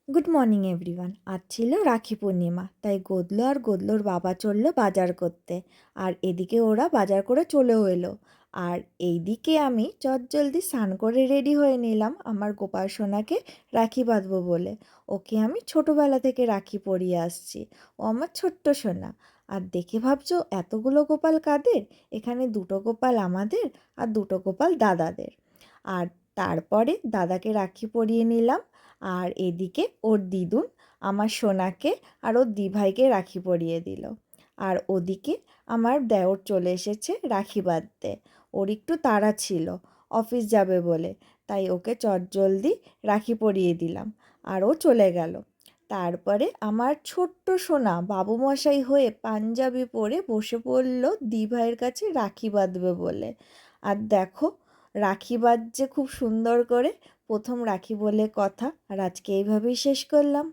Good morning everyone. আজ ছিল রাখি পূর্ণিমা, তাই গোদলো আর গোদলোর বাবা চললো বাজার করতে। আর এদিকে ওরা বাজার করে চলেও এলো। আর এইদিকে আমি চটজলদি স্নান করে রেডি হয়ে নিলাম আমার গোপাল সোনাকে রাখি বাঁধবো বলে। ওকে আমি ছোটোবেলা থেকে রাখি পরিয়ে আসছি। ও আমার ছোট্ট সোনা। আর দেখে ভাবছো এতগুলো গোপাল কাদের? এখানে দুটো গোপাল আমাদের আর দুটো গোপাল দাদাদের। আর তারপরে দাদাকে রাখি পরিয়ে নিলাম। আর এদিকে ওর দিদুন আমার সোনাকে আর ওর দিভাইকে রাখি পরিয়ে দিল। আর ওদিকে আমার দেওর চলে এসেছে রাখি বাঁধতে। ওর একটু তাড়া ছিল অফিস যাবে বলে, তাই ওকে চটজলদি রাখি পরিয়ে দিলাম আর ও চলে গেল। তারপরে আমার ছোট্ট সোনা বাবুমশাই হয়ে পাঞ্জাবি পরে বসে পড়ল দিভাইয়ের কাছে রাখি বাঁধবে বলে। আর দেখো রাখি বাঁধছে খুব সুন্দর করে। প্রথম রাখি বলে কথা। আর আজকে এইভাবেই শেষ করলাম।